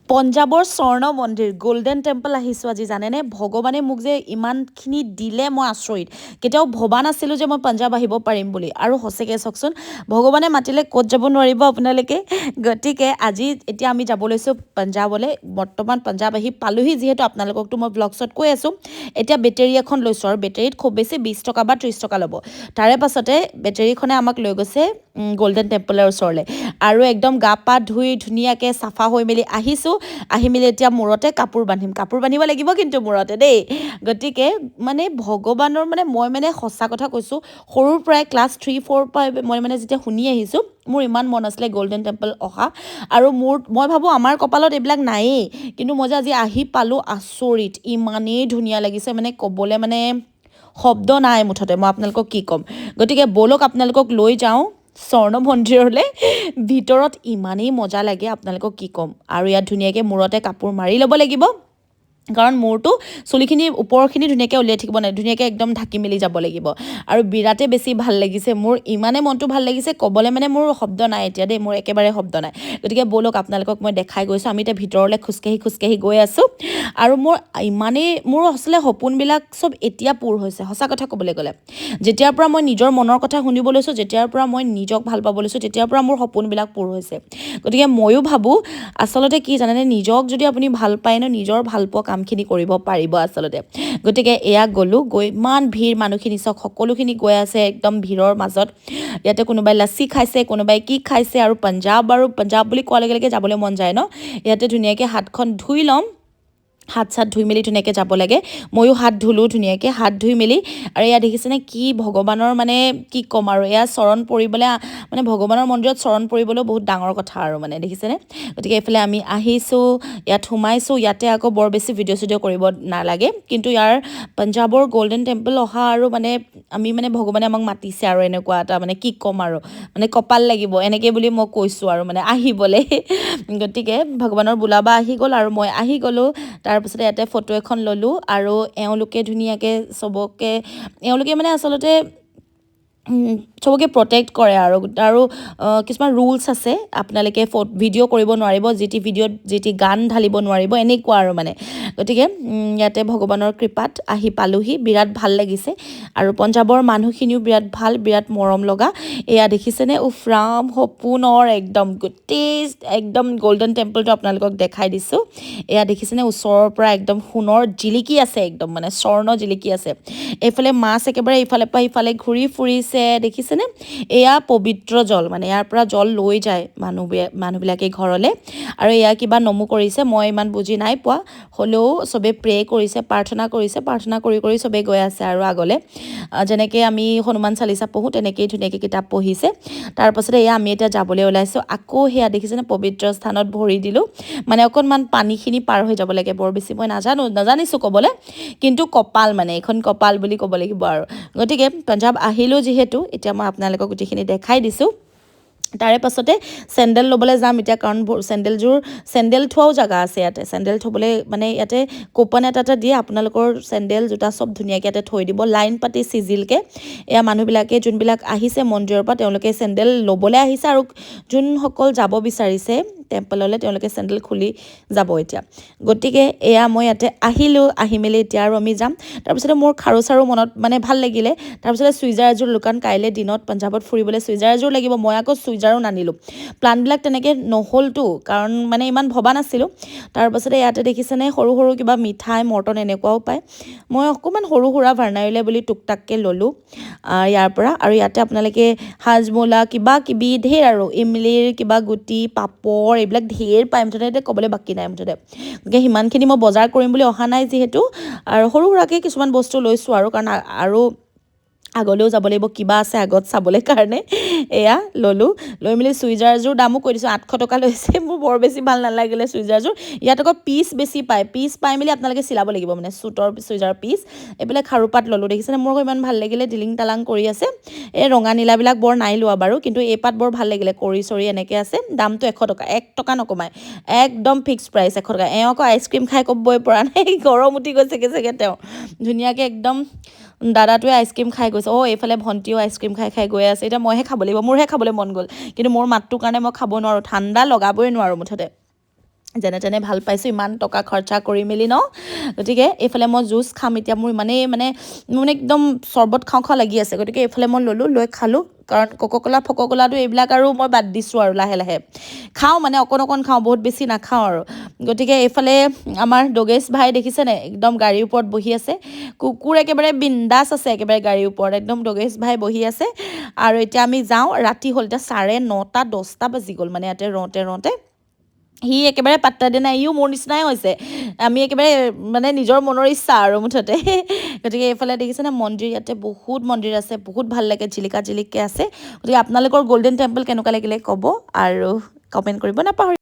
পঞ্জাবৰ স্বৰ্ণ মন্দিৰ গল্ডেন টেম্পল আহিছোঁ আজি জানেনে ভগৱানে মোক যে ইমানখিনি দিলে মই আচৰিত কেতিয়াও ভবা নাছিলোঁ যে মই পঞ্জাৱ আহিব পাৰিম বুলি আৰু সঁচাকৈ চাওকচোন ভগৱানে মাতিলে ক'ত যাব নোৱাৰিব আপোনালোকে গতিকে আজি এতিয়া আমি যাব লৈছোঁ পঞ্জাৱলৈ বৰ্তমান পঞ্জাৱ আহি পালোহি যিহেতু আপোনালোককতো মই ব্লগছত কৈ আছোঁ এতিয়া বেটেৰী এখন লৈছোঁ আৰু বেটেৰীত খুব বেছি 20 টকা বা 30 টকা ল'ব তাৰে পাছতে বেটেৰীখনে আমাক লৈ গৈছে গল্ডেন টেম্পলৰ ওচৰলৈ আৰু একদম গা পা ধুই ধুনীয়াকৈ চাফা হৈ মেলি আহিছোঁ আহি মেলি এতিয়া মূৰতে কাপোৰ বান্ধিব লাগিব কিন্তু মূৰতে দেই গতিকে মানে ভগৱানৰ মই সঁচা কথা কৈছোঁ সৰুৰ পৰাই ক্লাছ 3-4 পৰা মই যেতিয়া শুনি আহিছোঁ মোৰ ইমান মন আছিলে গল্ডেন টেম্পল অহা আৰু মই ভাবোঁ আমাৰ কপালত এইবিলাক নায়েই কিন্তু মই যে আজি আহি পালোঁ আচৰিত ইমানেই ধুনীয়া লাগিছে ক'বলৈ শব্দ নাই মুঠতে মই আপোনালোকক কি ক'ম গতিকে ব'লক আপোনালোকক লৈ যাওঁ স্বৰ্ণ মন্দিৰলৈ ভিতৰত ইমানেই মজা লাগে আপোনালোকক কি ক'ম আৰু ইয়াত ধুনীয়াকৈ মূৰতে কাপোৰ মাৰি ল'ব লাগিব কাৰণ মূৰটো চুলিখিনি ওপৰখিনি ধুনীয়াকৈ উলিয়াই থাকিব নাই ধুনীয়াকৈ একদম ঢাকি মেলি যাব লাগিব আৰু বিৰাটেই বেছি ভাল লাগিছে মোৰ ইমানে মনটো ভাল লাগিছে ক'বলৈ মোৰ শব্দ নাই এতিয়া দেই মোৰ একেবাৰে শব্দ নাই গতিকে ব'লক আপোনালোকক মই দেখাই গৈছোঁ আমি এতিয়া ভিতৰলৈ খোজকাঢ়ি গৈ আছোঁ আৰু মোৰ আচলতে সপোনবিলাক চব এতিয়া পূৰ হৈছে সঁচা কথা ক'বলৈ গ'লে যেতিয়াৰ পৰা মই নিজৰ মনৰ কথা শুনিব লৈছোঁ যেতিয়াৰ পৰা মই নিজক ভাল পাব লৈছোঁ তেতিয়াৰ পৰা মোৰ সপোনবিলাক পূৰ হৈছে গতিকে ময়ো ভাবোঁ আচলতে কি জানেনে নিজক যদি আপুনি ভাল পায় ন নিজৰ ভাল পোৱা কামখিনি কৰিব পাৰিব আচলতে গতিকে এয়া গ'লোঁ গৈ ইমান ভিৰ মানুহখিনি চাওক সকলোখিনি গৈ আছে একদম ভিৰৰ মাজত ইয়াতে কোনোবাই লাচ্ছি খাইছে কোনোবাই কি খাইছে আৰু পঞ্জাৱ বুলি কোৱাৰ লগে লগে যাবলৈ মন যায় ন ইয়াতে ধুনীয়াকৈ হাতখন ধুই ল'ম হাত চাত ধুই মেলি ধুনীয়াকৈ যাব লাগে ময়ো হাত ধুলোঁ ধুনীয়াকৈ হাত ধুই মেলি আৰু এয়া দেখিছেনে কি ভগৱানৰ কি ক'ম আৰু এয়া চৰণ পৰিবলৈ ভগৱানৰ মন্দিৰত চৰণ পৰিবলৈও বহুত ডাঙৰ কথা আৰু দেখিছেনে গতিকে এইফালে আমি আহিছোঁ ইয়াত সোমাইছোঁ ইয়াতে আকৌ বৰ বেছি ভিডিঅ' চিডিঅ' কৰিব নালাগে কিন্তু ইয়াৰ পঞ্জাৱৰ গল্ডেন টেম্পল অহা আৰু আমি ভগৱানে আমাক মাতিছে আৰু এনেকুৱা এটা কি ক'ম আৰু কপাল লাগিব এনেকৈ বুলি মই কৈছোঁ আৰু আহিবলৈ গতিকে ভগৱানৰ বোলাবা আহি গ'ল আৰু মই আহি গ'লোঁ তাৰপিছতে ইয়াতে ফটো এখন ল'লোঁ আৰু এওঁলোকে ধুনীয়াকৈ এওঁলোকে আচলতে চবকে প্ৰটেক্ট কৰে আৰু কিছুমান ৰুলছ আছে আপোনালোকে ভিডিঅ' কৰিব নোৱাৰিব যি টি গান ঢালিব নোৱাৰিব এনেকুৱা আৰু গতিকে ইয়াতে ভগৱানৰ কৃপাত আহি পালোহি বিৰাট ভাল লাগিছে আৰু পঞ্জাৱৰ মানুহখিনিও বিৰাট ভাল বিৰাট মৰম লগা এয়া দেখিছেনে উফৰাম সপোনৰ একদম গল্ডেন টেম্পলটো আপোনালোকক দেখাই দিছোঁ এয়া দেখিছেনে ওচৰৰ পৰা একদম সোণৰ জিলিকি আছে একদম স্বৰ্ণ জিলিকি আছে এইফালে মাছ একেবাৰে ইফালে পৰা সিফালে ঘূৰি ফুৰিছে দেখিছেনে এয়া পবিত্ৰ জল ইয়াৰ পৰা জল লৈ যায় মানুহবিলাকে ঘৰলৈ আৰু এয়া কিবা নমু কৰিছে মই ইমান বুজি নাই পোৱা হ'লেও চবে প্ৰে কৰিছে প্ৰাৰ্থনা কৰি চবে গৈ আছে আৰু আগলৈ যেনেকৈ আমি হনুমান চালিচা পঢ়োঁ তেনেকেই ধুনীয়াকৈ কিতাপ পঢ়িছে তাৰপাছতে এয়া আমি এতিয়া যাবলৈ ওলাইছোঁ আকৌ সেয়া দেখিছেনে পবিত্ৰ স্থানত ভৰি দিলোঁ অকণমান পানীখিনি পাৰ হৈ যাব লাগে বৰ বেছি মই নাজানিছোঁ ক'বলৈ কিন্তু কপাল এইখন কপাল বুলি ক'ব লাগিব আৰু গতিকে পঞ্জাৱ আহিলোঁ যিহেতু এতিয়া মই আপোনালোকক গোটেইখিনি দেখাই দিছোঁ তাৰে পাছতে চেণ্ডেল ল'বলৈ যাম এতিয়া কাৰণ চেণ্ডেল থোৱাও জেগা আছে ইয়াতে চেণ্ডেল থ'বলৈ ইয়াতে কুপন এটা দিয়ে আপোনালোকৰ চেণ্ডেল জোতা চব ধুনীয়াকৈ ইয়াতে থৈ দিব লাইন পাতি চিজিলকৈ এয়া মানুহবিলাকে যোনবিলাক আহিছে মন্দিৰৰ পৰা তেওঁলোকে চেণ্ডেল ল'বলৈ আহিছে আৰু যোনসকল যাব বিচাৰিছে টেম্পললৈ তেওঁলোকে চেণ্ডেল খুলি যাব এতিয়া গতিকে এয়া মই ইয়াতে আহিলোঁ আহি মেলি এতিয়া আৰু আমি যাম তাৰপিছতে মোৰ খাৰু চাৰু মনত ভাল লাগিলে তাৰপিছতে চুইজাৰ এযোৰ কাৰণ কাইলৈ দিনত পঞ্জাৱত ফুৰিবলৈ চুইজাৰ এযোৰ লাগিব মই আকৌ চুইজাৰো নানিলোঁ প্লানবিলাক তেনেকৈ নহ'লতো কাৰণ ইমান ভবা নাছিলোঁ তাৰপাছতে ইয়াতে দেখিছেনে সৰু সৰু কিবা মিঠাই মৰ্টন এনেকুৱাও পায় মই অকণমান সৰু সুৰা ভাৰ্ণাইলে বুলি টুকটাককৈ ল'লোঁ ইয়াৰ পৰা আৰু ইয়াতে আপোনালোকে হাজমোলা কিবা কিবি ঢেৰ আৰু ইমলিৰ কিবা গুটি পাপৰ এইবিলাক ঢেৰ পায় মুঠতে এতিয়া ক'বলৈ বাকী নাই মুঠতে গতিকে সিমানখিনি মই বজাৰ কৰিম বুলি অহা নাই যিহেতু আৰু সৰু সুৰাকৈ কিছুমান বস্তু লৈছোঁ আৰু কাৰণ আৰু আগলৈও যাব লাগিব কিবা আছে আগত চাবলৈ কাৰণে এয়া ল'লোঁ লৈ মেলি চুইজাৰযোৰ দামো কৈ দিছোঁ 800 টকা লৈছে মোৰ বৰ বেছি ভাল নালাগিলে চুইজাৰযোৰ ইয়াত আকৌ পিচ বেছি পায় পিচ পাই মেলি আপোনালোকে চিলাব লাগিব চুটৰ চুইজাৰ পিচ এইবিলাক খাৰুপাত ল'লোঁ দেখিছেনে মোৰ ইমান ভাল লাগিলে ডিলিং তালাং কৰি আছে এই ৰঙা নীলাবিলাক বৰ নাই লোৱা বাৰু কিন্তু এই পাত বৰ ভাল লাগিলে কৰি চৰি এনেকৈ আছে দামটো 100 টকা 1 টকা নকমায় একদম ফিক্স প্ৰাইচ 100 টকা এওঁ আকৌ আইচক্ৰীম খাই ক'বই পৰা নাই গৰম উঠি গৈছেগৈ চাগে তেওঁ ধুনীয়াকৈ একদম দাদাটোৱে আইচক্ৰীম খাই গৈছে এইফালে ভণ্টিও আইচক্ৰীম খাই গৈ আছে এতিয়া মইহে খাব লাগিব মোৰহে খাবলৈ মন গ'ল কিন্তু মোৰ মাতটোৰ কাৰণে মই খাব নোৱাৰোঁ ঠাণ্ডা লগাবই নোৱাৰোঁ মুঠতে যেনে তেনে ভাল পাইছোঁ ইমান টকা খৰচা কৰি মেলি ন গতিকে এইফালে মই জুচ খাম এতিয়া মোৰ ইমানেই মানে একদম চৰ্বত খাওঁ খাওঁ লাগি আছে গতিকে এইফালে মই ল'লোঁ লৈ খালোঁ কাৰণ ক'ক'কলা ফক'কলাটো এইবিলাক আৰু মই বাদ দিছোঁ আৰু লাহে লাহে খাওঁ মানে অকণ অকণ খাওঁ বহুত বেছি নাখাওঁ আৰু গতিকে এইফালে আমাৰ দগেশ ভাই দেখিছেনে একদম গাড়ীৰ ওপৰত বহি আছে কুকুৰ একেবাৰে বিন্দাছ আছে একেবাৰে গাড়ীৰ ওপৰত একদম দগেশ ভাই বহি আছে আৰু এতিয়া আমি যাওঁ ৰাতি হ'ল এতিয়া 9:30 10টা বাজি গ'ল মানে ইয়াতে ৰওঁতে সি একেবাৰে পাত্তা দিয়া নাই ইও মোৰ নিচিনাই হৈছে আমি একেবাৰে মানে নিজৰ মনৰ ইচ্ছা আৰু মুঠতে গতিকে এইফালে দেখিছেনে মন্দিৰ ইয়াতে বহুত মন্দিৰ আছে বহুত ভাল লাগে জিলিকা জিলিককৈ আছে গতিকে আপোনালোকৰ গল্ডেন টেম্পল কেনেকুৱা লাগিলে ক'ব আৰু কমেণ্ট কৰিব নাপাহৰিব